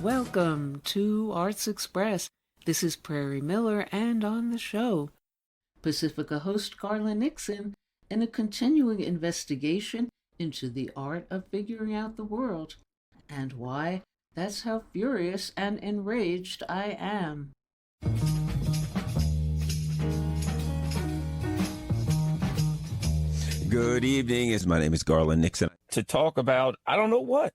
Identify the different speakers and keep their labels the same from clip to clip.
Speaker 1: welcome to Arts Express. This is Prairie Miller, and on the show, Pacifica host Garland Nixon in a continuing investigation into the art of figuring out the world and why that's how furious and enraged I am.
Speaker 2: Good evening. My name is Garland Nixon. To talk about, I don't know what.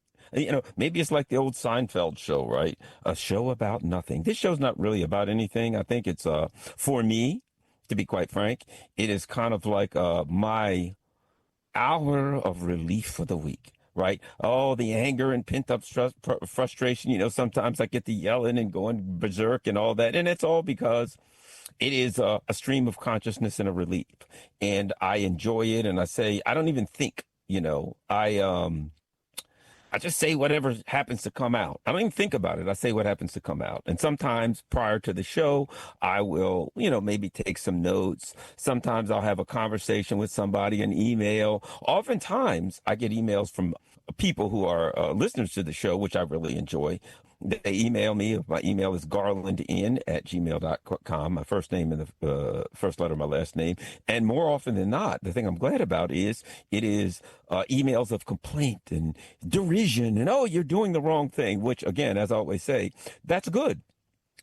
Speaker 2: Maybe it's like the old Seinfeld show, right? A show about nothing. This show's not really about anything. I think it's, for me, to be quite frank, it is kind of like my hour of relief for the week, right? Oh, the anger and pent-up frustration. Sometimes I get the yelling and going berserk and all that. And it's all because it is a stream of consciousness and a relief. And I enjoy it. And I say, I don't even think, I just say whatever happens to come out. I don't even think about it. I say what happens to come out. And sometimes prior to the show, I will, maybe take some notes. Sometimes I'll have a conversation with somebody, an email. Oftentimes I get emails from people who are listeners to the show, which I really enjoy. They email me. My email is garlandin@gmail.com. My first name and the first letter of my last name. And more often than not, the thing I'm glad about is it is emails of complaint and derision and, oh, you're doing the wrong thing, which, again, as I always say, that's good.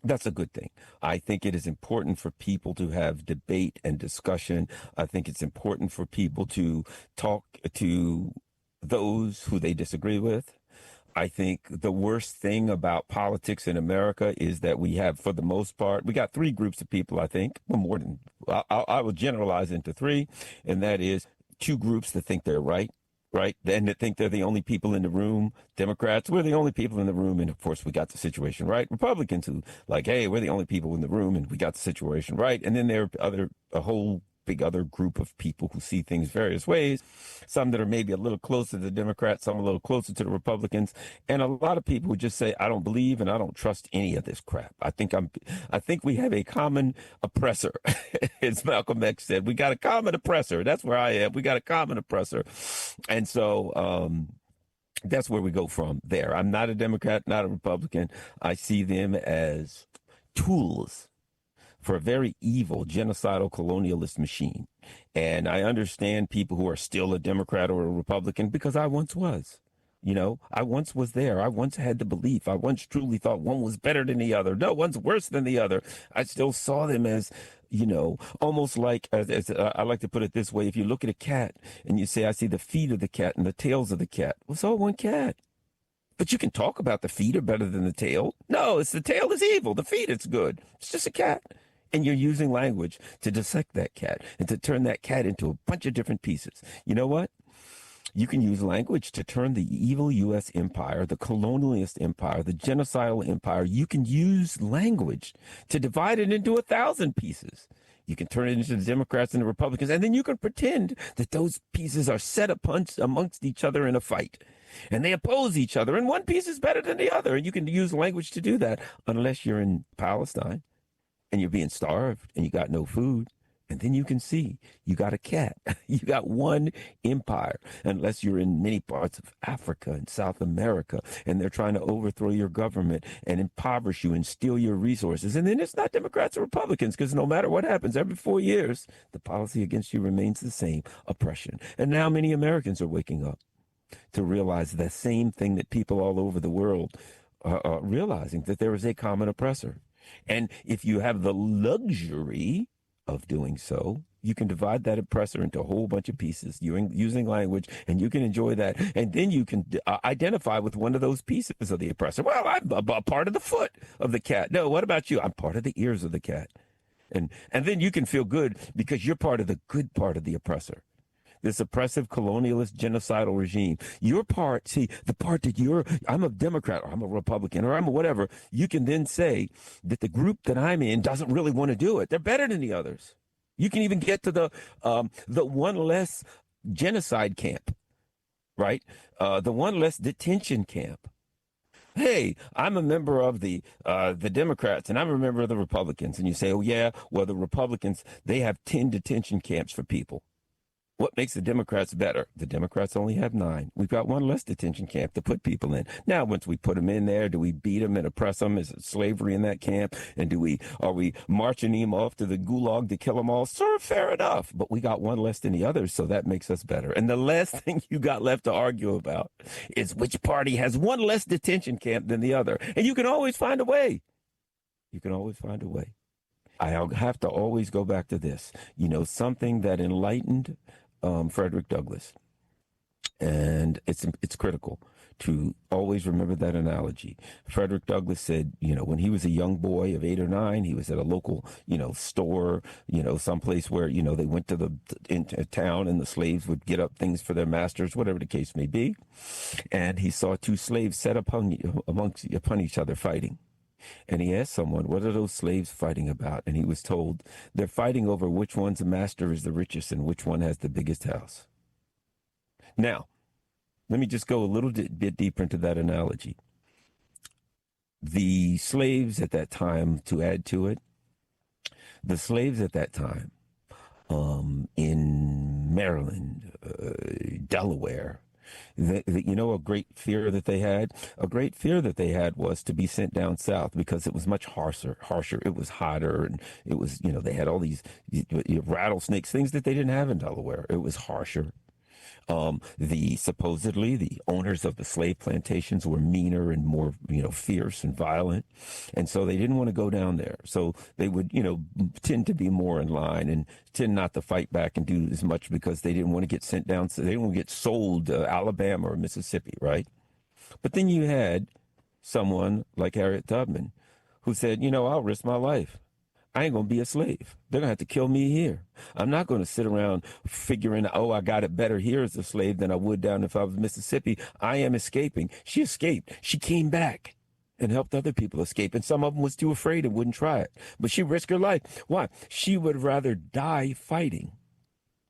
Speaker 2: That's a good thing. I think it is important for people to have debate and discussion. I think it's important for people to talk to those who they disagree with. I think the worst thing about politics in America is that we have, for the most part, we got three groups of people, I think, well, more than, I will generalize into three, and that is two groups that think they're right, and that think they're the only people in the room. Democrats, we're the only people in the room, and of course we got the situation right. Republicans who like, hey, we're the only people in the room, and we got the situation right. And then there are a whole big other group of people who see things various ways, some that are maybe a little closer to the Democrats, some a little closer to the Republicans, and a lot of people who just say, I don't believe and I don't trust any of this crap. I think we have a common oppressor. As Malcolm X said, we got a common oppressor. That's where I am. We got a common oppressor. And so that's where we go from there. I'm not a Democrat, not a Republican. I see them as tools for a very evil, genocidal, colonialist machine. And I understand people who are still a Democrat or a Republican because I once was. I once was there. I once had the belief. I once truly thought one was better than the other. No, one's worse than the other. I still saw them as, almost like, as I like to put it this way, if you look at a cat and you say, I see the feet of the cat and the tails of the cat. Well, it's all one cat. But you can talk about the feet are better than the tail. No, it's the tail is evil. The feet, it's good. It's just a cat. And you're using language to dissect that cat and to turn that cat into a bunch of different pieces. You know what? You can use language to turn the evil U.S. empire, the colonialist empire, the genocidal empire. You can use language to divide it into 1,000 pieces. You can turn it into the Democrats and the Republicans, and then you can pretend that those pieces are set amongst each other in a fight. And they oppose each other, and one piece is better than the other. And you can use language to do that, unless you're in Palestine and you're being starved and you got no food. And then you can see you got a cat. You got one empire, unless you're in many parts of Africa and South America, and they're trying to overthrow your government and impoverish you and steal your resources. And then it's not Democrats or Republicans, because no matter what happens, every 4 years, the policy against you remains the same: oppression. And now many Americans are waking up to realize the same thing that people all over the world are realizing, that there is a common oppressor. And if you have the luxury of doing so, you can divide that oppressor into a whole bunch of pieces using language, and you can enjoy that. And then you can identify with one of those pieces of the oppressor. Well, I'm a part of the foot of the cat. No, what about you? I'm part of the ears of the cat. And then you can feel good because you're part of the good part of the oppressor. This oppressive, colonialist, genocidal regime. Your part, see, the part that I'm a Democrat or I'm a Republican or I'm a whatever, you can then say that the group that I'm in doesn't really want to do it. They're better than the others. You can even get to the one less genocide camp, right? The one less detention camp. Hey, I'm a member of the Democrats and I'm a member of the Republicans. And you say, oh, yeah, well, the Republicans, they have 10 detention camps for people. What makes the Democrats better? The Democrats only have 9. We've got one less detention camp to put people in. Now, once we put them in there, do we beat them and oppress them? Is it slavery in that camp? And are we marching them off to the gulag to kill them all? Sir, fair enough. But we got one less than the others, so that makes us better. And the last thing you got left to argue about is which party has one less detention camp than the other. And you can always find a way. You can always find a way. I'll have to always go back to this. Something that enlightened Frederick Douglass. And it's critical to always remember that analogy. Frederick Douglass said, when he was a young boy of 8 or 9, he was at a local, store, someplace where, they went into town and the slaves would get up things for their masters, whatever the case may be. And he saw 2 slaves set upon each other fighting. And he asked someone, what are those slaves fighting about? And he was told, they're fighting over which one's master is the richest and which one has the biggest house. Now, let me just go a little bit deeper into that analogy. The slaves at that time, to add to it, the slaves at that time in Maryland, Delaware, a great fear that they had? A great fear that they had was to be sent down south because it was much harsher. It was hotter, and it was, they had all these rattlesnakes, things that they didn't have in Delaware. It was harsher. Supposedly the owners of the slave plantations were meaner and more, fierce and violent. And so they didn't want to go down there. So they would, tend to be more in line and tend not to fight back and do as much because they didn't want to get sent down. So they didn't want to get sold to Alabama or Mississippi, right? But then you had someone like Harriet Tubman who said, I'll risk my life. I ain't going to be a slave. They're going to have to kill me here. I'm not going to sit around figuring, I got it better here as a slave than I would down if I was Mississippi. I am escaping. She escaped. She came back and helped other people escape. And some of them was too afraid and wouldn't try it. But she risked her life. Why? She would rather die fighting.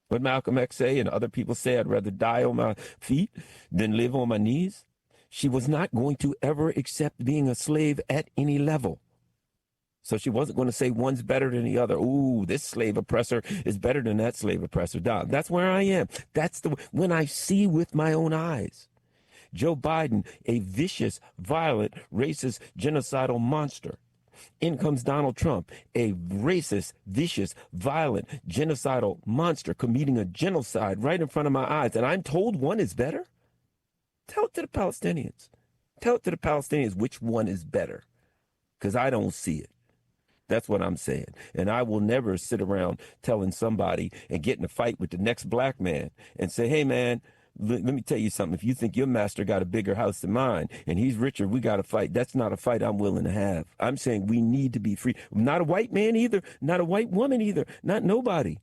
Speaker 2: What Malcolm X say and other people say, I'd rather die on my feet than live on my knees. She was not going to ever accept being a slave at any level. So she wasn't going to say one's better than the other. Ooh, this slave oppressor is better than that slave oppressor. That's where I am. When I see with my own eyes. Joe Biden, a vicious, violent, racist, genocidal monster. In comes Donald Trump, a racist, vicious, violent, genocidal monster committing a genocide right in front of my eyes. And I'm told one is better? Tell it to the Palestinians. Tell it to the Palestinians which one is better. Because I don't see it. That's what I'm saying. And I will never sit around telling somebody and get in a fight with the next black man and say, hey, man, let me tell you something. If you think your master got a bigger house than mine and he's richer, we got to fight. That's not a fight I'm willing to have. I'm saying we need to be free. Not a white man either. Not a white woman either. Not nobody.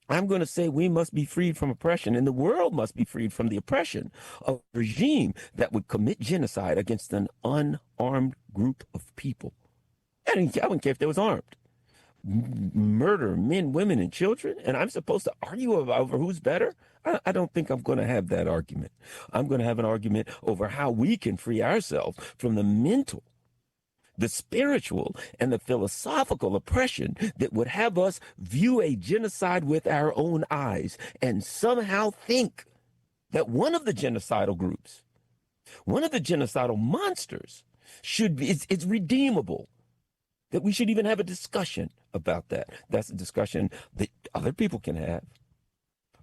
Speaker 2: I'm going to say we must be freed from oppression, and the world must be freed from the oppression of a regime that would commit genocide against an unarmed group of people. I wouldn't care if they was armed. Murder men, women, and children, and I'm supposed to argue over who's better? I don't think I'm going to have that argument. I'm going to have an argument over how we can free ourselves from the mental, the spiritual, and the philosophical oppression that would have us view a genocide with our own eyes and somehow think that one of the genocidal groups, one of the genocidal monsters, it's redeemable. That we should even have a discussion about that. That's a discussion that other people can have.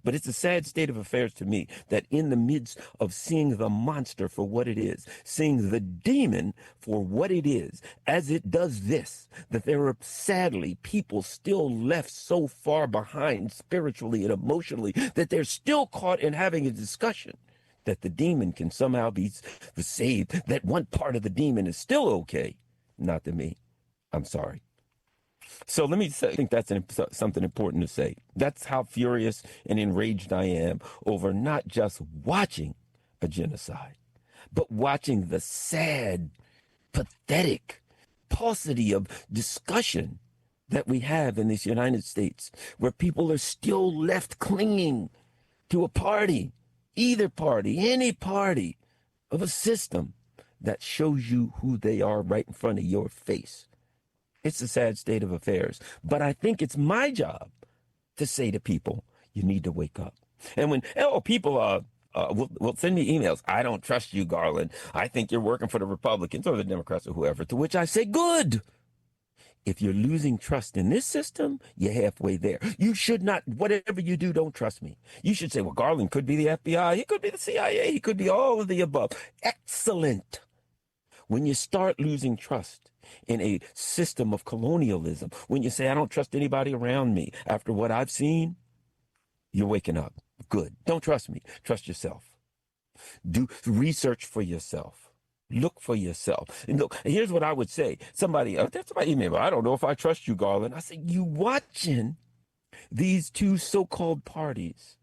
Speaker 2: But it's a sad state of affairs to me that in the midst of seeing the monster for what it is, seeing the demon for what it is, as it does this, that there are sadly people still left so far behind spiritually and emotionally that they're still caught in having a discussion that the demon can somehow be saved, that one part of the demon is still okay. Not to me. I'm sorry. So let me say, I think that's something important to say. That's how furious and enraged I am over not just watching a genocide, but watching the sad, pathetic paucity of discussion that we have in this United States, where people are still left clinging to a party, either party, any party of a system that shows you who they are right in front of your face. It's a sad state of affairs. But I think it's my job to say to people, You need to wake up. And when people will send me emails, I don't trust you, Garland. I think you're working for the Republicans or the Democrats or whoever, to which I say, good. If you're losing trust in this system, you're halfway there. You should not, whatever you do, don't trust me. You should say, well, Garland could be the FBI, he could be the CIA, he could be all of the above. Excellent. When you start losing trust in a system of colonialism, when you say, I don't trust anybody around me after what I've seen, you're waking up. Good. Don't trust me. Trust yourself. Do research for yourself. Look for yourself. And look, here's what I would say. That's my email. I don't know if I trust you, Garland. I say, you watching these two so-called parties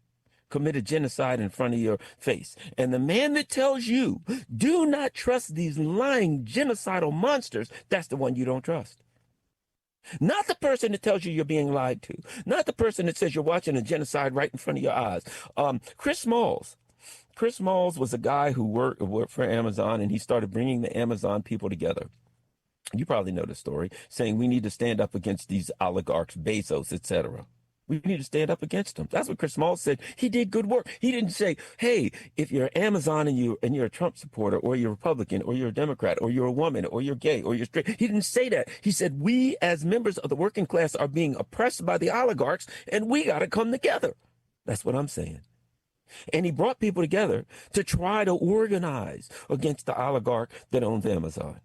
Speaker 2: commit a genocide in front of your face. And the man that tells you, do not trust these lying genocidal monsters, that's the one you don't trust. Not the person that tells you you're being lied to. Not the person that says you're watching a genocide right in front of your eyes. Chris Smalls. Chris Smalls was a guy who worked for Amazon, and he started bringing the Amazon people together. You probably know the story, saying we need to stand up against these oligarchs, Bezos, etc. We need to stand up against them. That's what Chris Smalls said. He did good work. He didn't say, hey, if you're Amazon and you're a Trump supporter, or you're a Republican, or you're a Democrat, or you're a woman, or you're gay, or you're straight. He didn't say that. He said, we as members of the working class are being oppressed by the oligarchs, and we got to come together. That's what I'm saying. And he brought people together to try to organize against the oligarch that owns Amazon.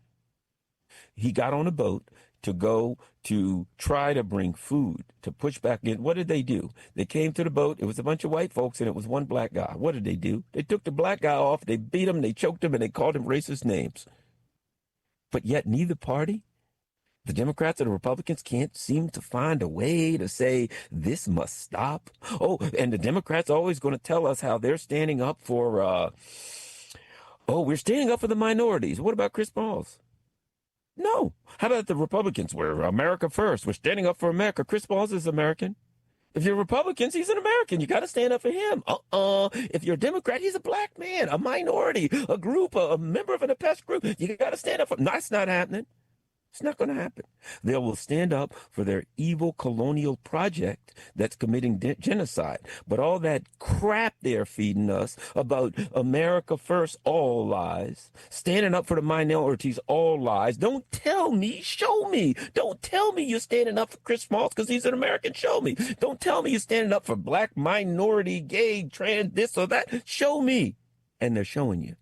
Speaker 2: He got on a boat to go to try to bring food, to push back in. What did they do? They came to the boat. It was a bunch of white folks, and it was one black guy. What did they do? They took the black guy off, they beat him, they choked him, and they called him racist names. But yet neither party, the Democrats or the Republicans, can't seem to find a way to say this must stop. Oh, and the Democrats are always going to tell us how they're standing up for, we're standing up for the minorities. What about Chris Smalls? No. How about the Republicans? We're America first. We're standing up for America. Chris Smalls is American. If you're Republicans, he's an American. You got to stand up for him. If you're a Democrat, he's a black man, a minority, a group, a member of an oppressed group. You got to stand up for him. That's not happening. It's not going to happen. They will stand up for their evil colonial project that's committing genocide. But all that crap they're feeding us about America first, all lies. Standing up for the minorities, all lies. Don't tell me, show me. Don't tell me you're standing up for Chris Smalls because he's an American. Show me. Don't tell me you're standing up for black, minority, gay, trans, this or that. Show me. And they're showing you.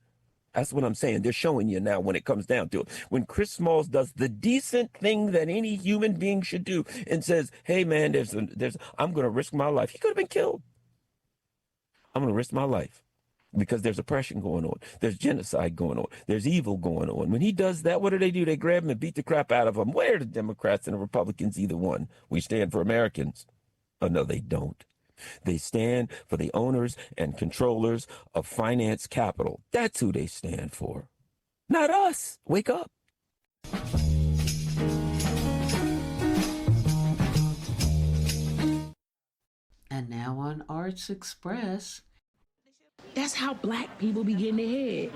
Speaker 2: That's what I'm saying. They're showing you now when it comes down to it. When Chris Smalls does the decent thing that any human being should do and says, hey, man, I'm going to risk my life. He could have been killed. I'm going to risk my life because there's oppression going on. There's genocide going on. There's evil going on. When he does that, what do? They grab him and beat the crap out of him. Where are the Democrats and the Republicans? Either one. We stand for Americans. Oh, no, they don't. They stand for the owners and controllers of finance capital. That's who they stand for. Not us. Wake up.
Speaker 1: And now on Arts Express.
Speaker 3: That's how black people be getting ahead.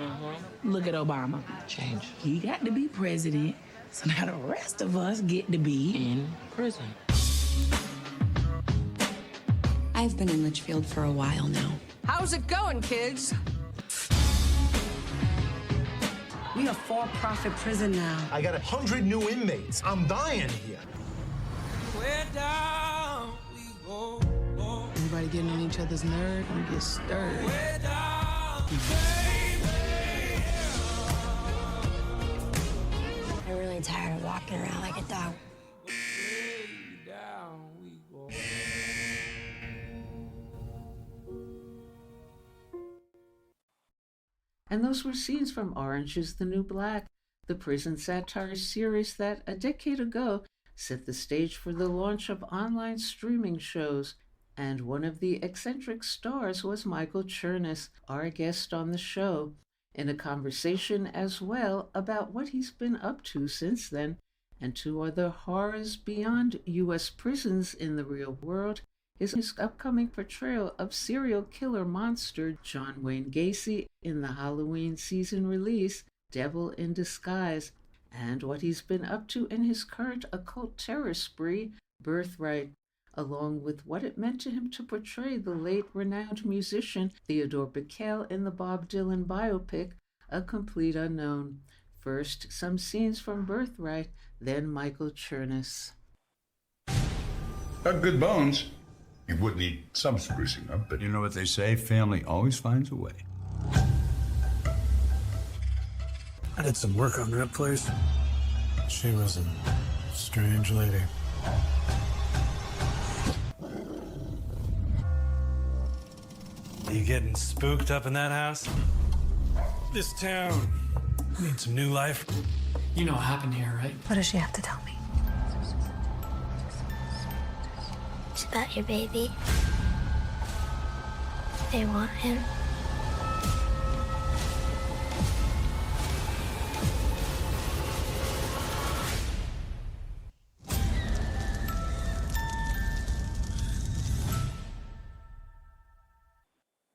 Speaker 3: Look at Obama.
Speaker 4: Change.
Speaker 3: He got to be president, so now the rest of us get to be
Speaker 4: In prison.
Speaker 5: I've been in Litchfield for a while now.
Speaker 6: How's it going, kids?
Speaker 7: We a for-profit prison now.
Speaker 8: I got 100 new inmates. I'm dying here.
Speaker 9: Where down we go.
Speaker 3: everybody getting on each other's nerve and get stirred.
Speaker 9: Way down,
Speaker 10: I'm really tired of walking around like a dog.
Speaker 9: way down we go.
Speaker 1: And those were scenes from Orange is the New Black, the prison satire series that a decade ago set the stage for the launch of online streaming shows. And one of the eccentric stars was Michael Chernus, our guest on the show, in a conversation as well about what he's been up to since then, and two other horrors beyond U.S. prisons in the real world, is his upcoming portrayal of serial killer monster John Wayne Gacy in the Halloween season release Devil in Disguise, and what he's been up to in his current occult terror spree, Birthright. along with what it meant to him to portray the late renowned musician Theo Bikel in the Bob Dylan biopic, A Complete Unknown. First, some scenes from Birthright, then Michael Chernus.
Speaker 4: Got good bones. You would need some sprucing up, but you know what they say, family always finds a way.
Speaker 11: I did some work on that place. She was a strange lady. You getting spooked up in that house? This town needs some new life.
Speaker 12: You know what happened here, right?
Speaker 10: What does she have to tell me? It's about your baby. They want him.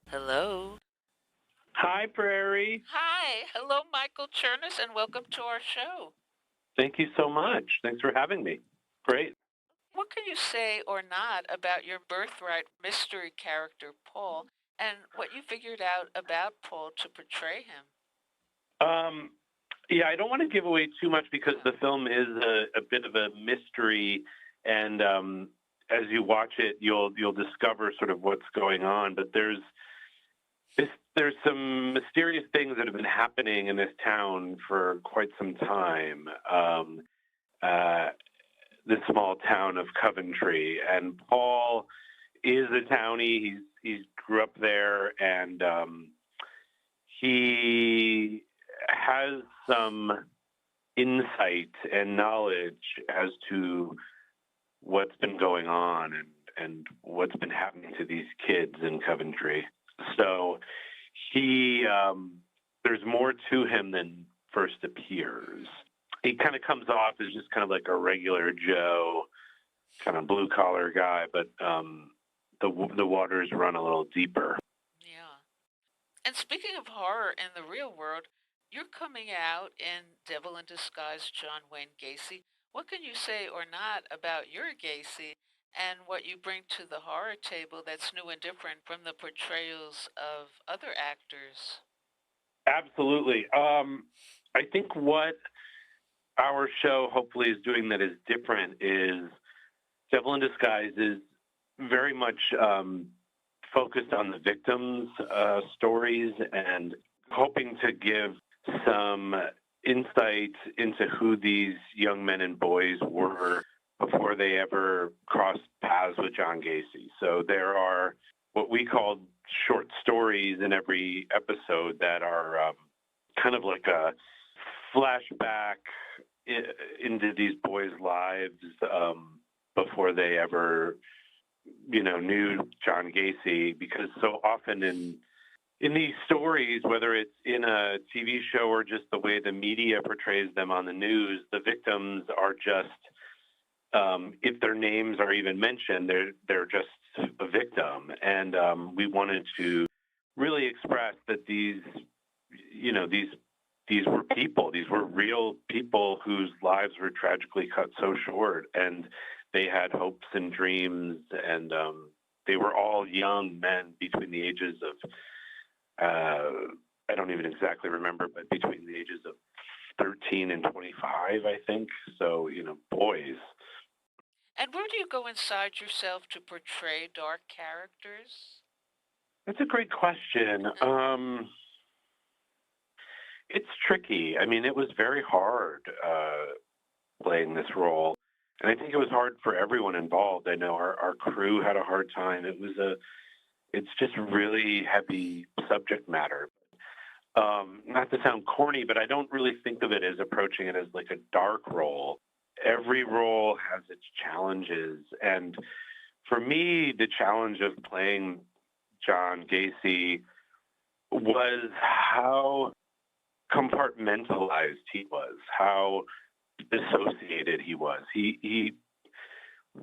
Speaker 1: Hello.
Speaker 13: Hi, Prairie.
Speaker 1: Hi. Hello, Michael Chernus, and welcome to our show.
Speaker 13: Thank you so much. Thanks for having me. Great.
Speaker 1: What can you say or not about your Birthright mystery character, Paul, and what you figured out about Paul to portray him?
Speaker 13: Yeah, I don't want to give away too much because the film is a bit of a mystery, and as you watch it, you'll discover sort of what's going on. But there's some mysterious things that have been happening in this town for quite some time. The small town of Coventry, and Paul is a townie. He grew up there, and he has some insight and knowledge as to what's been going on and what's been happening to these kids in Coventry. So there's more to him than first appears. He kind of comes off as just kind of like a regular Joe, kind of blue collar guy, but the waters run a little deeper.
Speaker 1: Yeah. And speaking of horror in the real world, you're coming out in Devil in Disguise, John Wayne Gacy. What can you say or not about your Gacy and what you bring to the horror table that's new and different from the portrayals of other actors?
Speaker 13: Absolutely. I think what our show hopefully is doing that is different is Devil in Disguise is very much focused on the victims' stories and hoping to give some insight into who these young men and boys were before they ever crossed paths with John Gacy. So there are what we call short stories in every episode that are kind of like a flashback into these boys' lives before they ever, knew John Gacy. Because so often in these stories, whether it's in a TV show or just the way the media portrays them on the news, the victims are just, if their names are even mentioned, they're just a victim. And we wanted to really express that these were people, these were real people whose lives were tragically cut so short, and they had hopes and dreams, and they were all young men between the ages of, I don't even exactly remember, but between the ages of 13 and 25, I think. So, boys.
Speaker 1: And where do you go inside yourself to portray dark characters?
Speaker 13: That's a great question. It's tricky. I mean, it was very hard playing this role. And I think it was hard for everyone involved. I know our crew had a hard time. It's just really heavy subject matter. Not to sound corny, but I don't really think of it as approaching it as like a dark role. Every role has its challenges. And for me, the challenge of playing John Gacy was how compartmentalized he was, how dissociated he was. He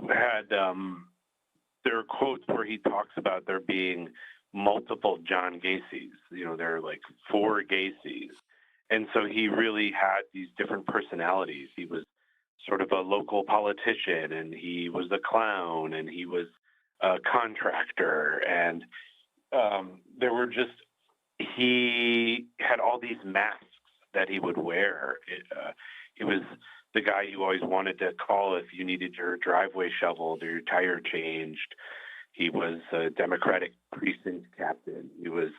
Speaker 13: had, there are quotes where he talks about there being multiple John Gacys. There are like 4 Gacys. And so he really had these different personalities. He was sort of a local politician, and he was a clown, and he was a contractor, and he had all these masks that he would wear. He was the guy you always wanted to call if you needed your driveway shoveled or your tire changed. He was a Democratic precinct captain. He was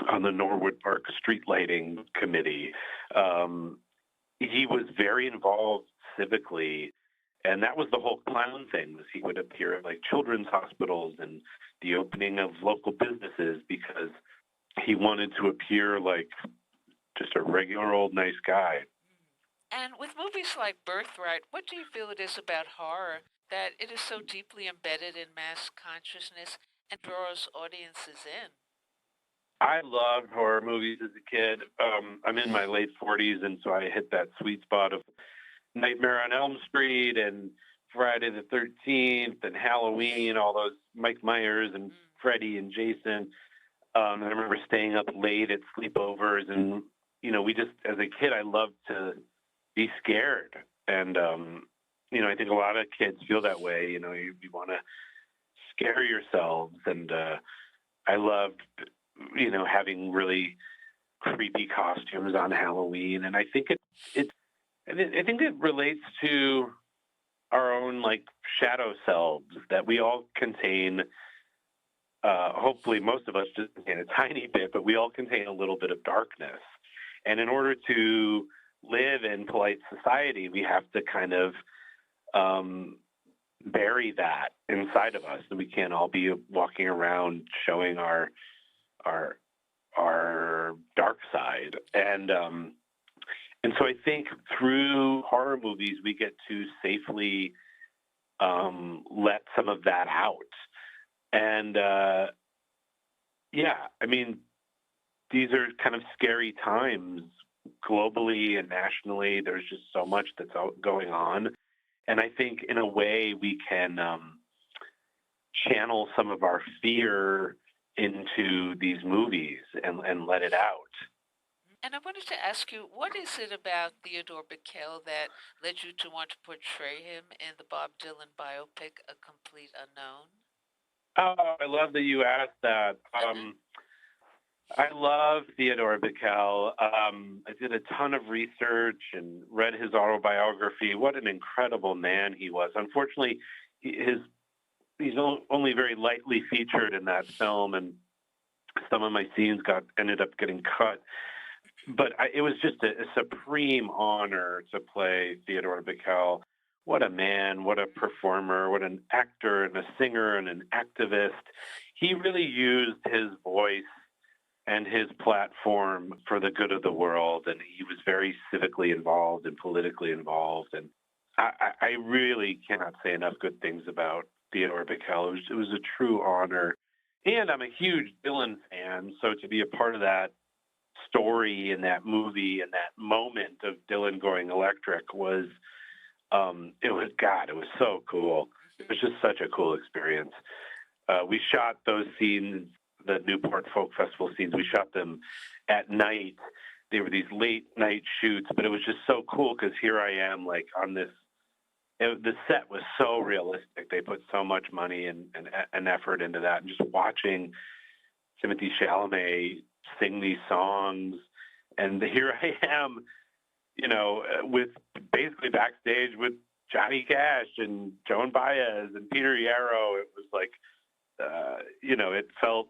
Speaker 13: on the Norwood Park street lighting committee. He was very involved civically, and that was the whole clown thing. Was he would appear at like children's hospitals and the opening of local businesses because he wanted to appear like just a regular old nice guy.
Speaker 1: And with movies like Birthright, what do you feel it is about horror that it is so deeply embedded in mass consciousness and draws audiences in?
Speaker 13: I loved horror movies as a kid. I'm in my late 40s, and so I hit that sweet spot of Nightmare on Elm Street and Friday the 13th and Halloween, all those Mike Myers and Freddy and Jason. I remember staying up late at sleepovers, and, you know, we just, as a kid, I loved to be scared. And, you know, I think a lot of kids feel that way. You know, you want to scare yourselves. And I loved, you know, having really creepy costumes on Halloween. And I think I think it relates to our own, like, shadow selves that we all contain. Hopefully most of us just contain a tiny bit, but we all contain a little bit of darkness. And in order to live in polite society, we have to kind of bury that inside of us. And we can't all be walking around showing our dark side. And so I think through horror movies, we get to safely let some of that out. And yeah, I mean, these are kind of scary times globally and nationally. There's just so much that's going on. And I think in a way we can channel some of our fear into these movies and let it out.
Speaker 1: And I wanted to ask you, what is it about Theodore Bikel that led you to want to portray him in the Bob Dylan biopic, A Complete Unknown?
Speaker 13: Oh, I love that you asked that. I love Theodore Bikel. I did a ton of research and read his autobiography. What an incredible man he was. Unfortunately, he's only very lightly featured in that film, and some of my scenes ended up getting cut. But it was just a supreme honor to play Theodore Bikel. What a man, what a performer, what an actor and a singer and an activist. He really used his voice and his platform for the good of the world, and he was very civically involved and politically involved. And I really cannot say enough good things about Theodore Bikel. It was a true honor. And I'm a huge Dylan fan, so to be a part of that story and that movie and that moment of Dylan going electric was it was so cool. It was just such a cool experience. We shot those scenes, the Newport Folk Festival scenes, we shot them at night. They were these late night shoots, but it was just so cool because here I am, like, on this. The set was so realistic. They put so much money and effort into that. And just watching Timothée Chalamet sing these songs, and here I am, you know, with basically backstage with Johnny Cash and Joan Baez and Peter Yarrow. It was like, you know, it felt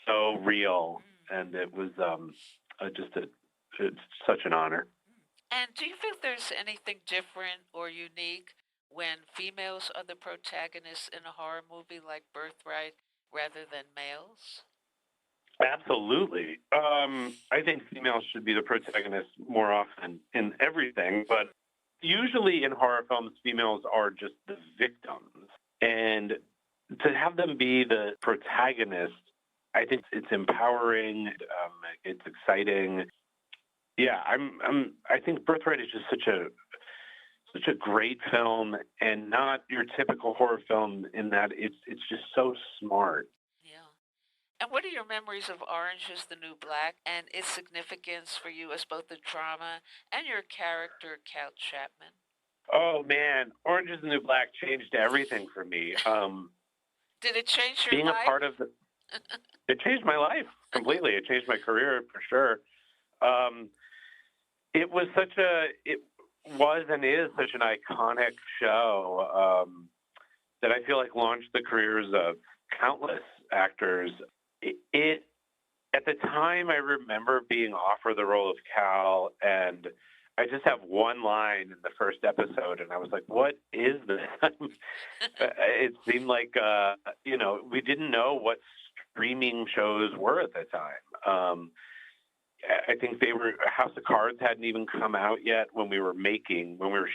Speaker 13: so real, and it was it's such an honor.
Speaker 1: And do you think there's anything different or unique when females are the protagonists in a horror movie like Birthright rather than males?
Speaker 13: Absolutely. I think females should be the protagonists more often in everything, but usually in horror films, females are just the victims. And to have them be the protagonist, I think it's empowering. It's exciting. Yeah, I think Birthright is just such a great film, and not your typical horror film in that it's just so smart.
Speaker 1: Yeah. And what are your memories of Orange is the New Black and its significance for you as both the drama and your character, Cal Chapman?
Speaker 13: Oh man, Orange is the New Black changed everything for me.
Speaker 1: Did it change your
Speaker 13: Being
Speaker 1: life?
Speaker 13: a part of it changed my life completely. It changed my career for sure. It was and is such an iconic show that I feel like launched the careers of countless actors. At the time, I remember being offered the role of Cal, and I just have one line in the first episode, and I was like, what is this? It seemed like, we didn't know what streaming shows were at the time. I think House of Cards hadn't even come out yet when we were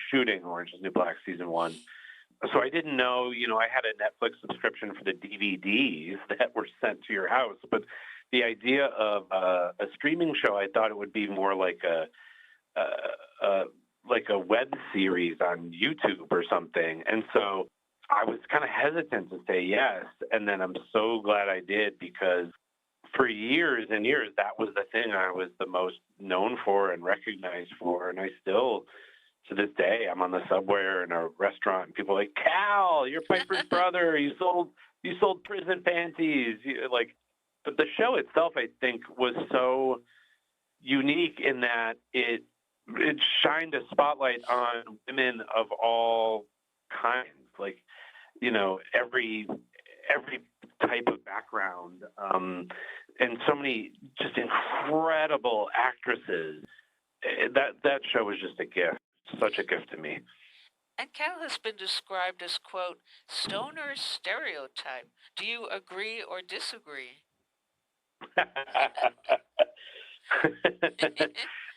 Speaker 13: shooting Orange is the New Black season 1. So I didn't know, I had a Netflix subscription for the DVDs that were sent to your house, but the idea of a streaming show, I thought it would be more like a web series on YouTube or something. And so I was kind of hesitant to say yes. And then I'm so glad I did, because for years and years, that was the thing I was the most known for and recognized for. And I still, to this day, I'm on the subway or in a restaurant and people are like, Cal, you're Piper's brother. You sold prison panties. But the show itself, I think, was so unique in that it shined a spotlight on women of all kinds, every type of background, and so many just incredible actresses. That show was just a gift, such a gift to me.
Speaker 1: And Cal has been described as, quote, stoner stereotype. Do you agree or disagree?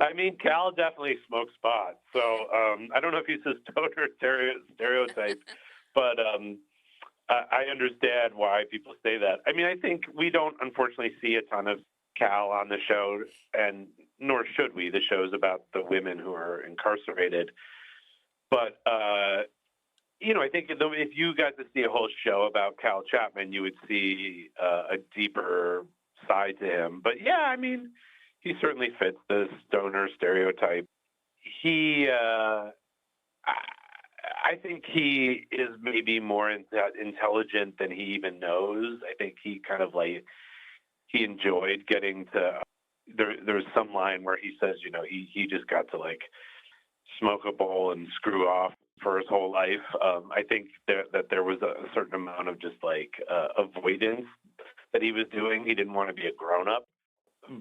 Speaker 13: I mean, Cal definitely smokes pot, so I don't know if he's a stoner stereotype, but I understand why people say that. I mean, I think we don't, unfortunately, see a ton of Cal on the show, and nor should we. The show's about the women who are incarcerated. But, I think if you got to see a whole show about Cal Chapman, you would see a deeper side to him. But, yeah, I mean, he certainly fits the stoner stereotype. I think he is maybe more intelligent than he even knows. I think he kind of he enjoyed getting to. There's some line where he says, he just got to smoke a bowl and screw off for his whole life. I think that there was a certain amount of just avoidance that he was doing. He didn't want to be a grown up.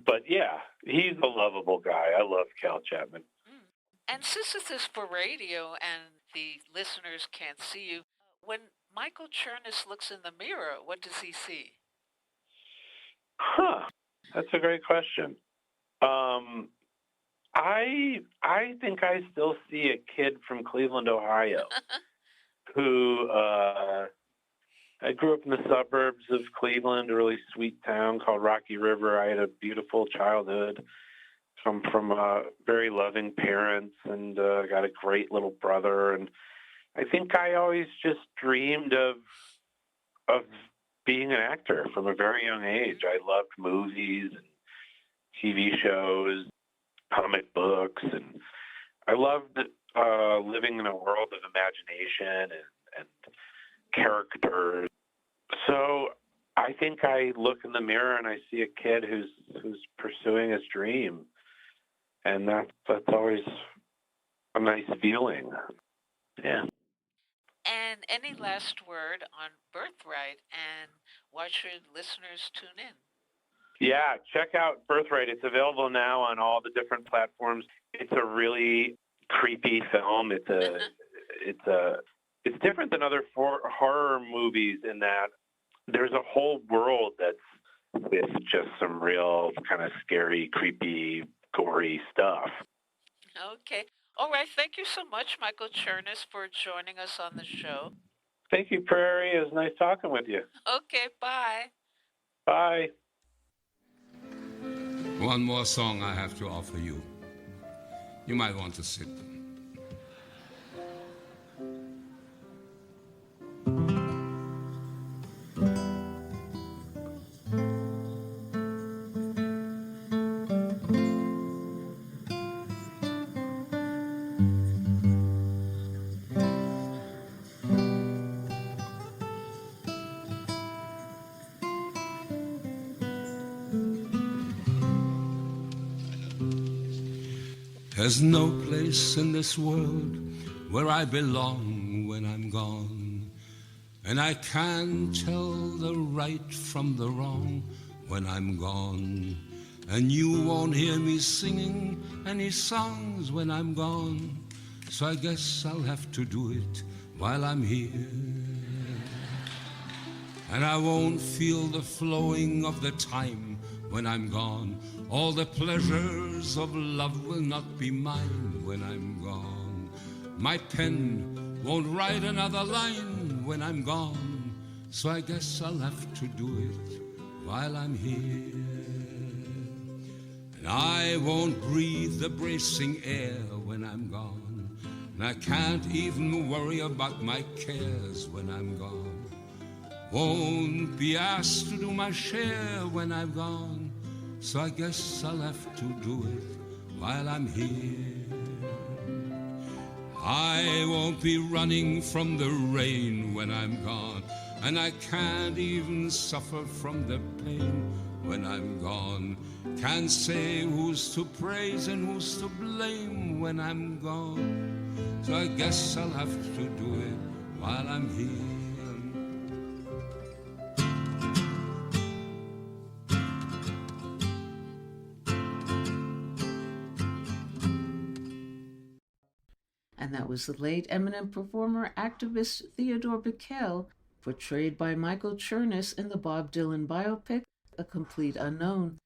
Speaker 13: But yeah, he's a lovable guy. I love Cal Chapman.
Speaker 1: And since this is for radio and the listeners can't see you, when Michael Chernus looks in the mirror, what does he see?
Speaker 13: That's a great question. I think I still see a kid from Cleveland, Ohio, who I grew up in the suburbs of Cleveland, a really sweet town called Rocky River. I had a beautiful childhood. Come from very loving parents, and got a great little brother. And I think I always just dreamed of being an actor from a very young age. I loved movies and TV shows, comic books, and I loved living in a world of imagination and characters. So I think I look in the mirror and I see a kid who's pursuing his dream. And that's always a nice feeling. Yeah.
Speaker 1: And any last word on Birthright, and why should listeners tune in?
Speaker 13: Yeah, check out Birthright. It's available now on all the different platforms. It's a really creepy film. It's different than other horror movies in that there's a whole world that's with just some real kind of scary, creepy, gory stuff.
Speaker 1: Okay. All right. Thank you so much, Michael Chernus, for joining us on the show.
Speaker 13: Thank you, Prairie. It was nice talking with you.
Speaker 1: Okay. Bye.
Speaker 13: Bye.
Speaker 14: One more song I have to offer you. You might want to sit. There's no place in this world where I belong when I'm gone. And I can't tell the right from the wrong when I'm gone. And you won't hear me singing any songs when I'm gone. So I guess I'll have to do it while I'm here. And I won't feel the flowing of the time when I'm gone. All the pleasures of love will not be mine when I'm gone. My pen won't write another line when I'm gone. So I guess I'll have to do it while I'm here. And I won't breathe the bracing air when I'm gone. And I can't even worry about my cares when I'm gone. Won't be asked to do my share when I'm gone. So I guess I'll have to do it while I'm here. I won't be running from the rain when I'm gone. And I can't even suffer from the pain when I'm gone. Can't say who's to praise and who's to blame when I'm gone. So I guess I'll have to do it while I'm here.
Speaker 1: And that was the late eminent performer activist Theo Bikel, portrayed by Michael Chernus in the Bob Dylan biopic, A Complete Unknown.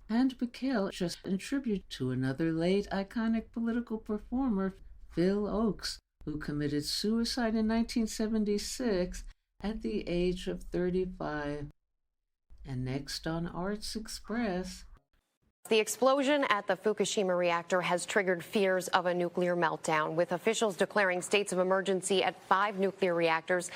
Speaker 1: And Bikel just in tribute to another late iconic political performer, Phil Oakes, who committed suicide in 1976 at the age of 35. And next on Arts Express...
Speaker 15: The explosion at the Fukushima reactor has triggered fears of a nuclear meltdown, with officials declaring states of emergency at 5 nuclear reactors.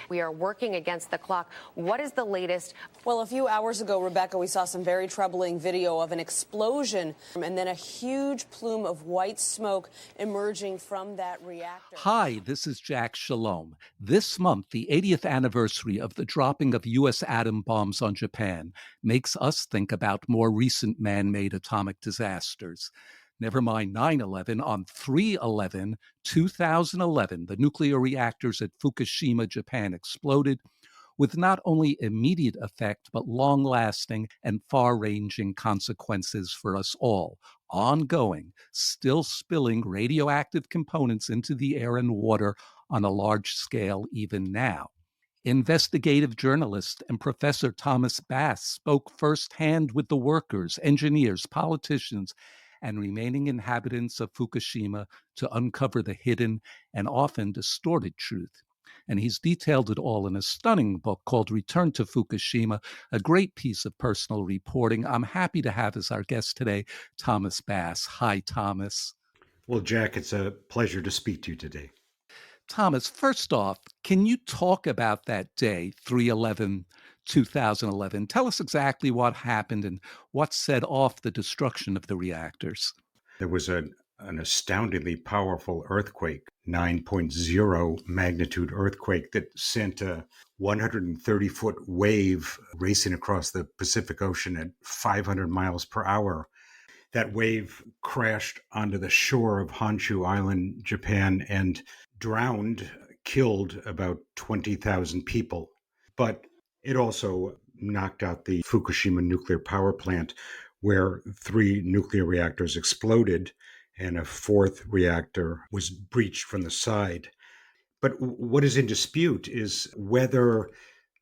Speaker 15: We are working against the clock. What is the latest?
Speaker 16: Well, a few hours ago, Rebecca, we saw some very troubling video of an explosion and then a huge plume of white smoke emerging from that reactor.
Speaker 17: Hi, this is Jack Shalom. This month, the 80th anniversary of the dropping of U.S. atom bombs on Japan makes us think about more recent man-made atomic disasters. Never mind 9/11, on 3/11/2011, the nuclear reactors at Fukushima, Japan exploded with not only immediate effect, but long-lasting and far-ranging consequences for us all. Ongoing, still spilling radioactive components into the air and water on a large scale even now. Investigative journalist and Professor Thomas Bass spoke firsthand with the workers, engineers, politicians, and remaining inhabitants of Fukushima to uncover the hidden and often distorted truth. And he's detailed it all in a stunning book called Return to Fukushima, a great piece of personal reporting. I'm happy to have as our guest today, Thomas Bass. Hi, Thomas.
Speaker 18: Well, Jack, it's a pleasure to speak to you today.
Speaker 17: Thomas, first off, can you talk about that day, 3/11/2011? Tell us exactly what happened and what set off the destruction of the reactors.
Speaker 18: There was an astoundingly powerful earthquake, 9.0 magnitude earthquake that sent a 130-foot wave racing across the Pacific Ocean at 500 miles per hour. That wave crashed onto the shore of Honshu Island, Japan, and killed about 20,000 people. But it also knocked out the Fukushima nuclear power plant, where 3 nuclear reactors exploded and a 4th reactor was breached from the side. But what is in dispute is whether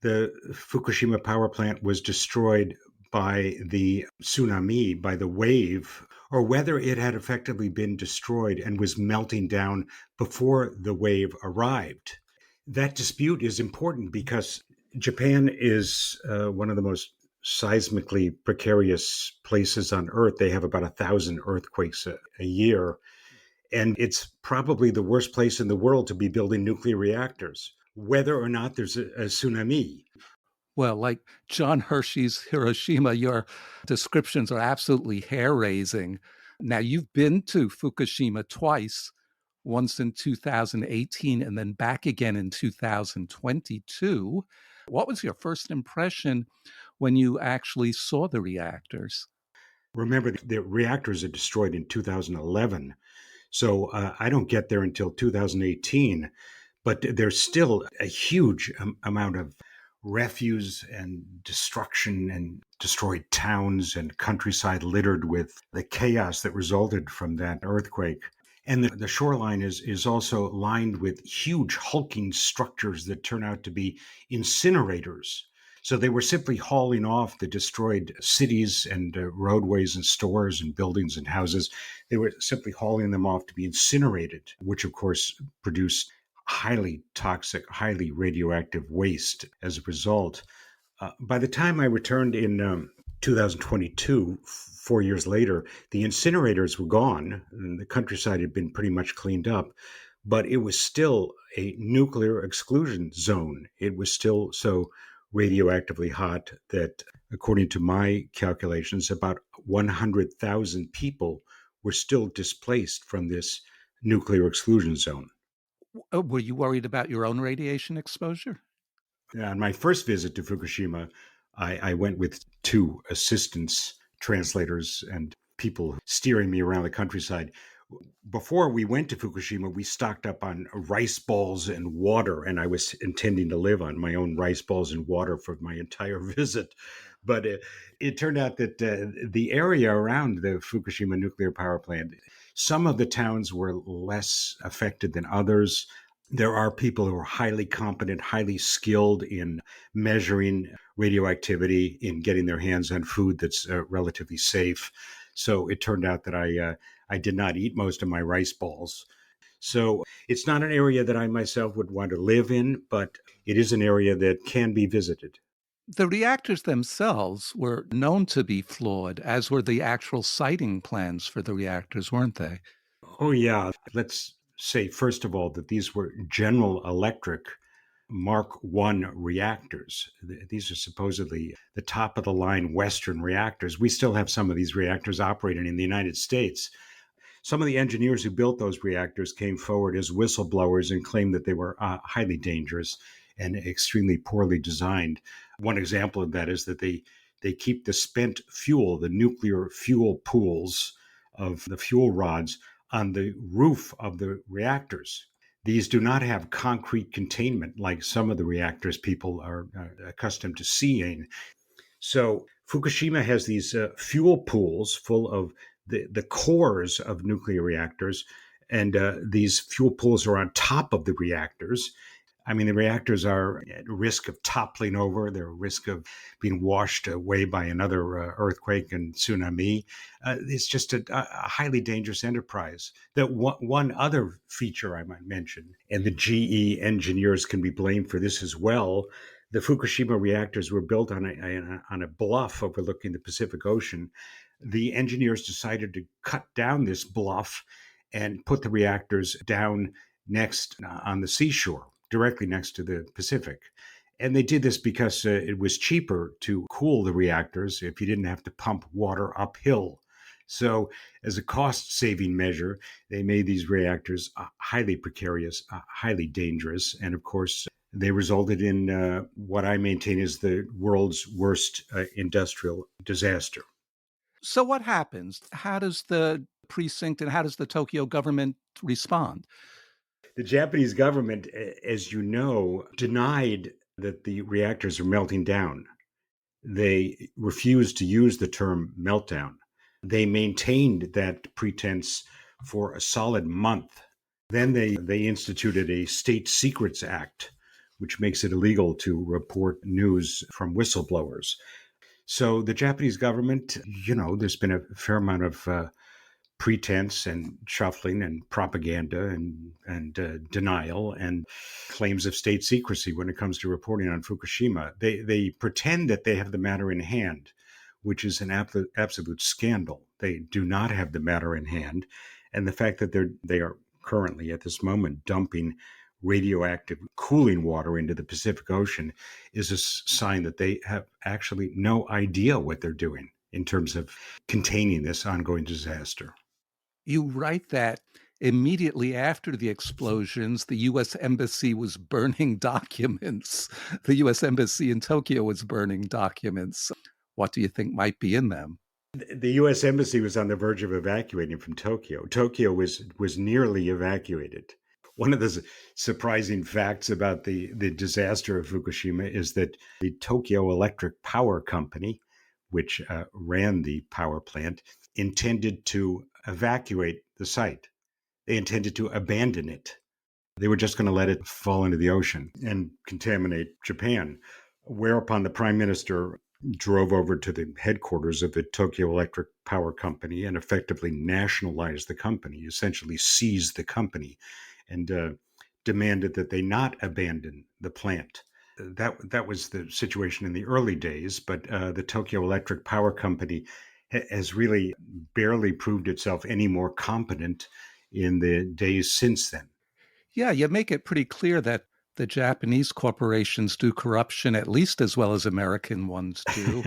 Speaker 18: the Fukushima power plant was destroyed by the tsunami, by the wave, or whether it had effectively been destroyed and was melting down before the wave arrived. That dispute is important because Japan is one of the most seismically precarious places on Earth. They have about 1,000 earthquakes a year, and it's probably the worst place in the world to be building nuclear reactors, whether or not there's a tsunami.
Speaker 17: Well, like John Hershey's Hiroshima, your descriptions are absolutely hair-raising. Now, you've been to Fukushima twice, once in 2018 and then back again in 2022. What was your first impression when you actually saw the reactors?
Speaker 18: Remember, the reactors are destroyed in 2011. So I don't get there until 2018. But there's still a huge amount of refuse and destruction and destroyed towns and countryside littered with the chaos that resulted from that earthquake. And the shoreline is also lined with huge hulking structures that turn out to be incinerators. So they were simply hauling off the destroyed cities and roadways and stores and buildings and houses. They were simply hauling them off to be incinerated, which of course produced highly toxic, highly radioactive waste as a result. By the time I returned in 2022, 4 years later, the incinerators were gone and the countryside had been pretty much cleaned up, but it was still a nuclear exclusion zone. It was still so radioactively hot that, according to my calculations, about 100,000 people were still displaced from this nuclear exclusion zone.
Speaker 17: Were you worried about your own radiation exposure?
Speaker 18: On my first visit to Fukushima, I went with two assistants, translators, and people steering me around the countryside. Before we went to Fukushima, we stocked up on rice balls and water, and I was intending to live on my own rice balls and water for my entire visit. But it turned out that the area around the Fukushima nuclear power plant, some of the towns were less affected than others. There are people who are highly competent, highly skilled in measuring radioactivity, in getting their hands on food that's relatively safe. So it turned out that I did not eat most of my rice balls. So it's not an area that I myself would want to live in, but it is an area that can be visited.
Speaker 17: The reactors themselves were known to be flawed, as were the actual siting plans for the reactors, weren't they?
Speaker 18: Oh, yeah. Let's say, first of all, that these were General Electric Mark I reactors. These are supposedly the top of the line Western reactors. We still have some of these reactors operating in the United States. Some of the engineers who built those reactors came forward as whistleblowers and claimed that they were highly dangerous and extremely poorly designed. One example of that is that they keep the spent fuel, the nuclear fuel pools of the fuel rods, on the roof of the reactors. These do not have concrete containment like some of the reactors people are accustomed to seeing. So Fukushima has these fuel pools full of the cores of nuclear reactors, and these fuel pools are on top of the reactors. I mean, the reactors are at risk of toppling over. They're at risk of being washed away by another earthquake and tsunami. It's just a highly dangerous enterprise. That one other feature I might mention, and the GE engineers can be blamed for this as well. The Fukushima reactors were built on a bluff overlooking the Pacific Ocean. The engineers decided to cut down this bluff and put the reactors down next on the seashore, directly next to the Pacific. And they did this because it was cheaper to cool the reactors if you didn't have to pump water uphill. So as a cost-saving measure, they made these reactors highly precarious, highly dangerous, and of course, they resulted in what I maintain is the world's worst industrial disaster.
Speaker 17: So what happens? How does the precinct and how does the Tokyo government respond?
Speaker 18: The Japanese government, as you know, denied that the reactors are melting down. They refused to use the term meltdown. They maintained that pretense for a solid month. Then they instituted a State Secrets Act, which makes it illegal to report news from whistleblowers. So the Japanese government, there's been a fair amount of pretense and shuffling and propaganda and denial and claims of state secrecy when it comes to reporting on Fukushima. They pretend that they have the matter in hand, which is an absolute scandal. They do not have the matter in hand. And the fact that they are currently at this moment dumping radioactive cooling water into the Pacific Ocean is a sign that they have actually no idea what they're doing in terms of containing this ongoing disaster.
Speaker 17: You write that immediately after the explosions, the U.S. Embassy was burning documents. The U.S. Embassy in Tokyo was burning documents. What do you think might be in them?
Speaker 18: The U.S. Embassy was on the verge of evacuating from Tokyo. Tokyo was nearly evacuated. One of the surprising facts about the disaster of Fukushima is that the Tokyo Electric Power Company, which ran the power plant, intended to evacuate the site. They intended to abandon it. They were just going to let it fall into the ocean and contaminate Japan. Whereupon the prime minister drove over to the headquarters of the Tokyo Electric Power Company and effectively nationalized the company, essentially seized the company, and demanded that they not abandon the plant. That was the situation in the early days, but the Tokyo Electric Power Company has really barely proved itself any more competent in the days since then.
Speaker 17: Yeah, you make it pretty clear that the Japanese corporations do corruption at least as well as American ones do.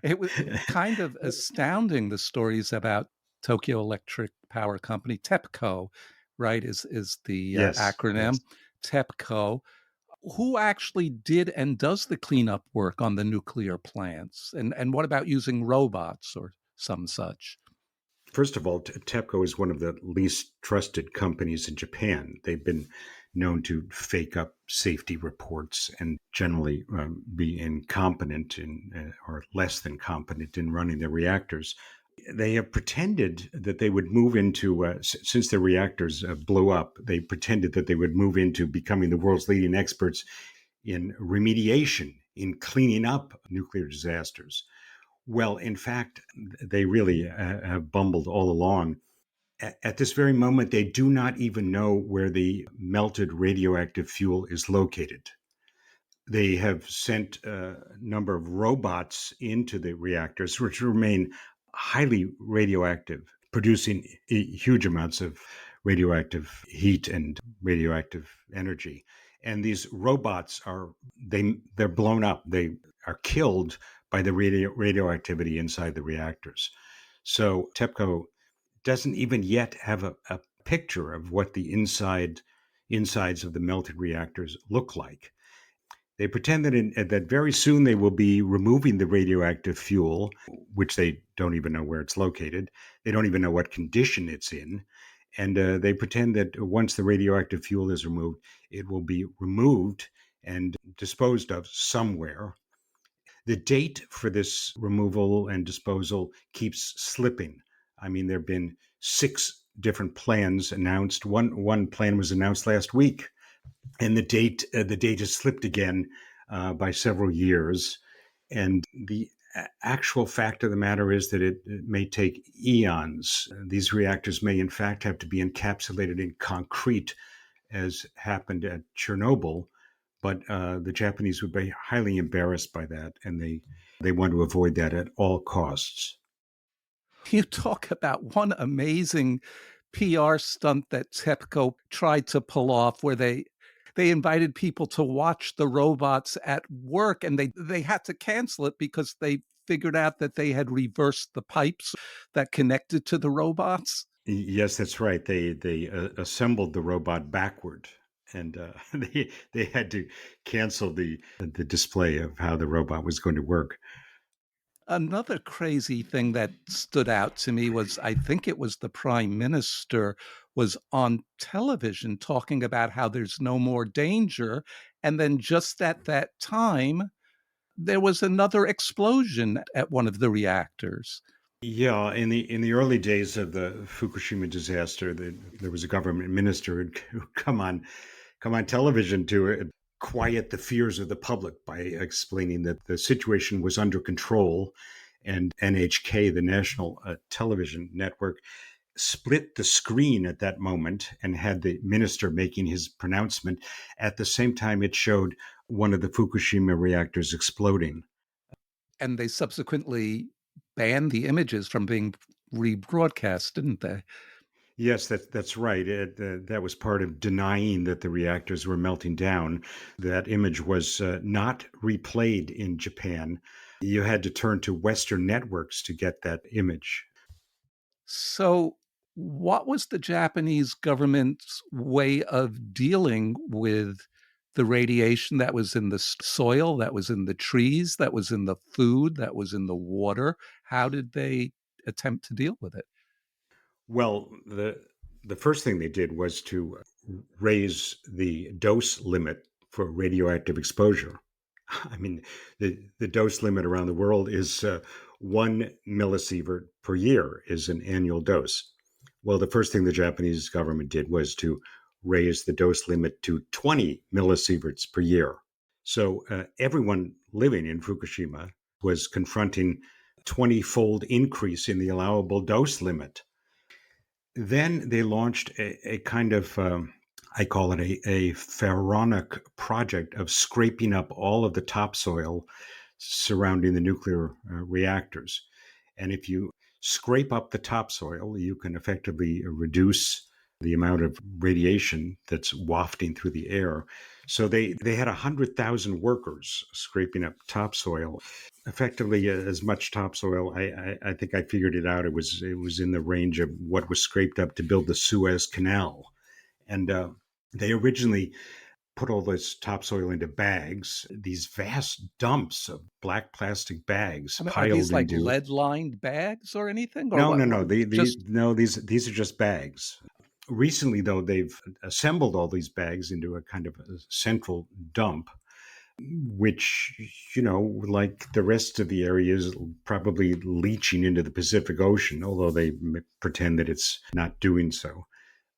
Speaker 17: It was kind of astounding, the stories about Tokyo Electric Power Company, TEPCO, right, is the
Speaker 18: Yes,
Speaker 17: acronym,
Speaker 18: yes.
Speaker 17: TEPCO. Who actually did and does the cleanup work on the nuclear plants? And what about using robots or some such?
Speaker 18: First of all, TEPCO is one of the least trusted companies in Japan. They've been known to fake up safety reports and generally be incompetent or less than competent in running their reactors. They have pretended that they would move into, since their reactors blew up, they pretended that they would move into becoming the world's leading experts in remediation, in cleaning up nuclear disasters. Well, in fact, they really have bumbled all along. At this very moment, they do not even know where the melted radioactive fuel is located. They have sent a number of robots into the reactors, which remain highly radioactive, producing huge amounts of radioactive heat and radioactive energy. And these robots they're blown up. They are killed by the radioactivity inside the reactors. So TEPCO doesn't even yet have a picture of what the insides of the melted reactors look like. They pretend that very soon they will be removing the radioactive fuel, which they don't even know where it's located. They don't even know what condition it's in. And they pretend that once the radioactive fuel is removed, it will be removed and disposed of somewhere. The date for this removal and disposal keeps slipping. I mean, there have been 6 different plans announced. One plan was announced last week, and the date has slipped again by several years. And the actual fact of the matter is that it may take eons. These reactors may, in fact, have to be encapsulated in concrete, as happened at Chernobyl. But the Japanese would be highly embarrassed by that, and they want to avoid that at all costs.
Speaker 17: You talk about one amazing PR stunt that TEPCO tried to pull off, where they invited people to watch the robots at work, and they had to cancel it because they figured out that they had reversed the pipes that connected to the robots.
Speaker 18: Yes, that's right. They assembled the robot backward, and they had to cancel the display of how the robot was going to work.
Speaker 17: Another crazy thing that stood out to me was, I think it was the prime minister was on television talking about how there's no more danger. And then just at that time, there was another explosion at one of the reactors.
Speaker 18: Yeah, in the early days of the Fukushima disaster, there was a government minister who come on television to quiet the fears of the public by explaining that the situation was under control, and NHK, the national television network, split the screen at that moment and had the minister making his pronouncement. At the same time, it showed one of the Fukushima reactors exploding.
Speaker 17: And they subsequently banned the images from being rebroadcast, didn't they?
Speaker 18: Yes, that's right. That was part of denying that the reactors were melting down. That image was not replayed in Japan. You had to turn to Western networks to get that image.
Speaker 17: So, what was the Japanese government's way of dealing with the radiation that was in the soil, that was in the trees, that was in the food, that was in the water? How did they attempt to deal with it?
Speaker 18: Well, the first thing they did was to raise the dose limit for radioactive exposure. I mean, the dose limit around the world is 1 millisievert per year is an annual dose. Well, the first thing the Japanese government did was to raise the dose limit to 20 millisieverts per year. So everyone living in Fukushima was confronting 20-fold increase in the allowable dose limit. Then they launched a kind of, I call it a pharaonic project of scraping up all of the topsoil surrounding the nuclear reactors. And if you scrape up the topsoil, you can effectively reduce the amount of radiation that's wafting through the air. So they had 100,000 workers scraping up topsoil, effectively as much topsoil. I think I figured it out. It was in the range of what was scraped up to build the Suez Canal. And they originally put all this topsoil into bags, these vast dumps of black plastic bags piled
Speaker 17: are these like
Speaker 18: into
Speaker 17: lead-lined bags or anything? Or
Speaker 18: No. These are just bags. Recently, though, they've assembled all these bags into a kind of a central dump, which, like the rest of the area, is probably leaching into the Pacific Ocean, although they pretend that it's not doing so.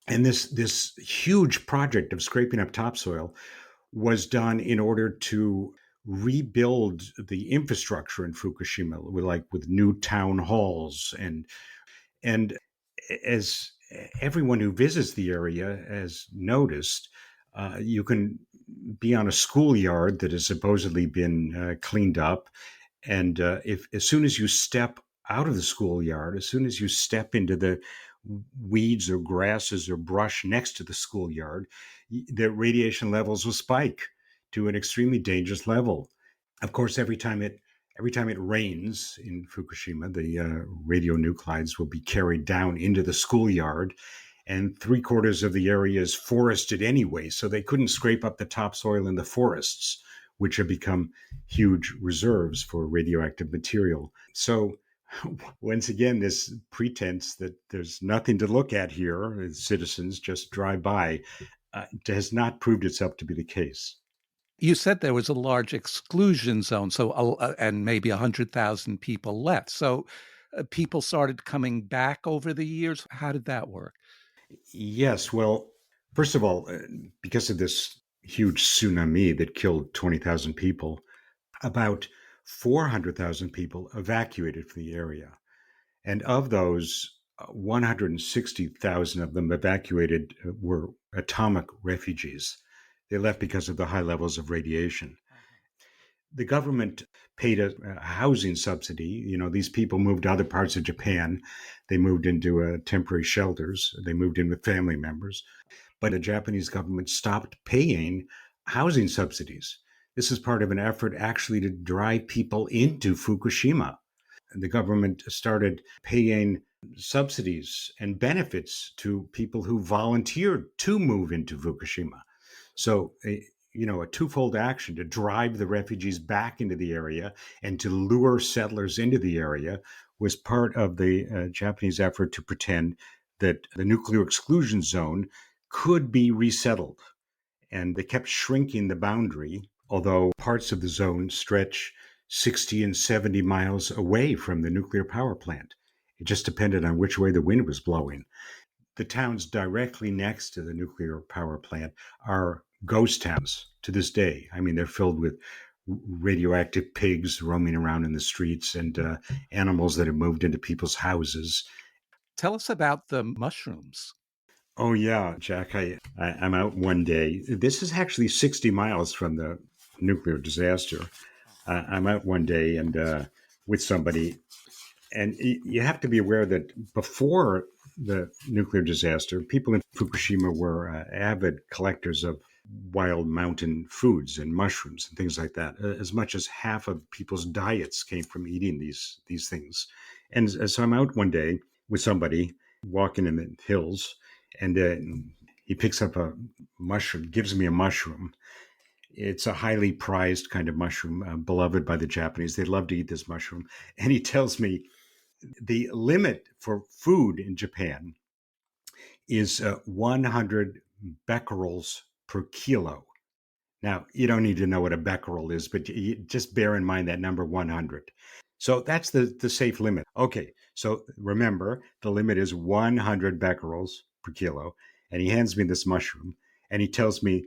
Speaker 18: And this huge project of scraping up topsoil was done in order to rebuild the infrastructure in Fukushima, with new town halls and as everyone who visits the area has noticed, you can be on a schoolyard that has supposedly been cleaned up, and if as soon as you step out of the schoolyard, as soon as you step into the weeds or grasses or brush next to the schoolyard, the radiation levels will spike to an extremely dangerous level. Of course, every time it rains in Fukushima, the radionuclides will be carried down into the schoolyard, and 3/4 of the area is forested anyway, so they couldn't scrape up the topsoil in the forests, which have become huge reserves for radioactive material. So once again, this pretense that there's nothing to look at here, as citizens just drive by, has not proved itself to be the case.
Speaker 17: You said there was a large exclusion zone, and maybe 100,000 people left. So people started coming back over the years. How did that work?
Speaker 18: Yes. Well, first of all, because of this huge tsunami that killed 20,000 people, about 400,000 people evacuated from the area. And of those, 160,000 of them evacuated were atomic refugees. They left because of the high levels of radiation. The government paid a housing subsidy. These people moved to other parts of Japan. They moved into temporary shelters. They moved in with family members. But the Japanese government stopped paying housing subsidies. This is part of an effort actually to drive people into Fukushima. The government started paying subsidies and benefits to people who volunteered to move into Fukushima. So, a twofold action to drive the refugees back into the area and to lure settlers into the area was part of the Japanese effort to pretend that the nuclear exclusion zone could be resettled. And they kept shrinking the boundary, although parts of the zone stretch 60 and 70 miles away from the nuclear power plant. It just depended on which way the wind was blowing. The towns directly next to the nuclear power plant are ghost towns to this day. I mean, they're filled with radioactive pigs roaming around in the streets and animals that have moved into people's houses.
Speaker 17: Tell us about the mushrooms.
Speaker 18: Oh, yeah, Jack, I'm out one day. This is actually 60 miles from the nuclear disaster. I'm out one day and with somebody, and you have to be aware that before the nuclear disaster, people in Fukushima were avid collectors of wild mountain foods and mushrooms and things like that. As much as half of people's diets came from eating these things. And so I'm out one day with somebody walking in the hills, and he picks up a mushroom, gives me a mushroom, It's a highly prized kind of mushroom, beloved by the Japanese. They love to eat this mushroom. And he tells me the limit for food in Japan is 100 becquerels per kilo. Now, you don't need to know what a becquerel is, but you just bear in mind that number 100. So that's the safe limit. Okay, so remember, the limit is 100 becquerels per kilo. And he hands me this mushroom, and he tells me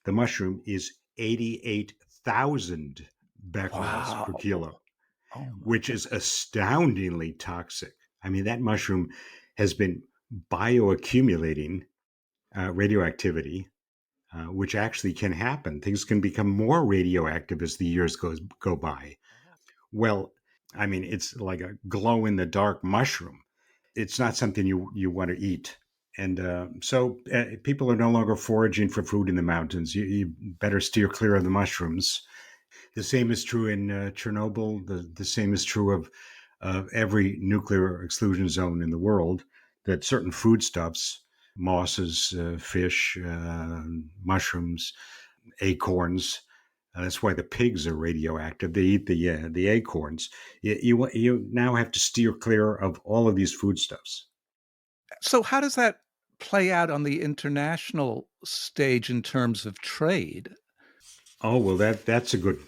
Speaker 18: the mushroom is 88,000 becquerels per kilo, which is astoundingly toxic. I mean, that mushroom has been bioaccumulating radioactivity, which actually can happen. Things can become more radioactive as the years go by. Well, I mean, it's like a glow-in-the-dark mushroom. It's not something you want to eat. And so people are no longer foraging for food in the mountains. You better steer clear of the mushrooms. The same is true in Chernobyl. The same is true of every nuclear exclusion zone in the world, that certain foodstuffs, mosses, fish, mushrooms, acorns, that's why the pigs are radioactive. They eat the acorns. You now have to steer clear of all of these foodstuffs.
Speaker 17: So how does that play out on the international stage in terms of trade?
Speaker 18: Oh, well, that's a good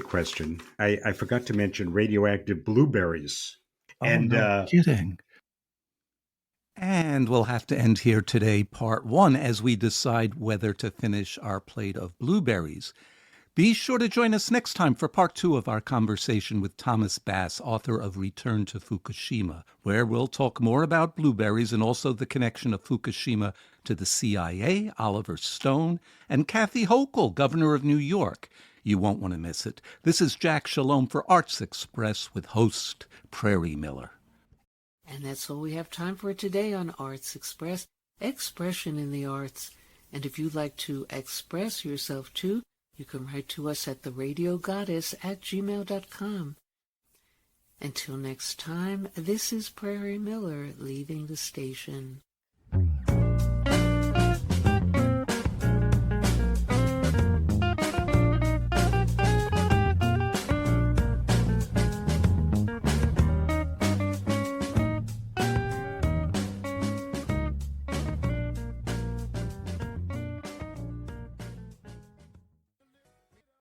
Speaker 18: question. I forgot to mention radioactive blueberries.
Speaker 17: No kidding. And we'll have to end here today, part 1, as we decide whether to finish our plate of blueberries. Be sure to join us next time for part 2 of our conversation with Thomas Bass, author of Return to Fukushima, where we'll talk more about blueberries and also the connection of Fukushima to the CIA, Oliver Stone, and Kathy Hochul, governor of New York. You won't want to miss it. This is Jack Shalom for Arts Express with host Prairie Miller.
Speaker 1: And that's all we have time for today on Arts Express, expression in the arts. And if you'd like to express yourself too, you can write to us at theradiogoddess@gmail.com. Until next time, this is Prairie Miller leaving the station.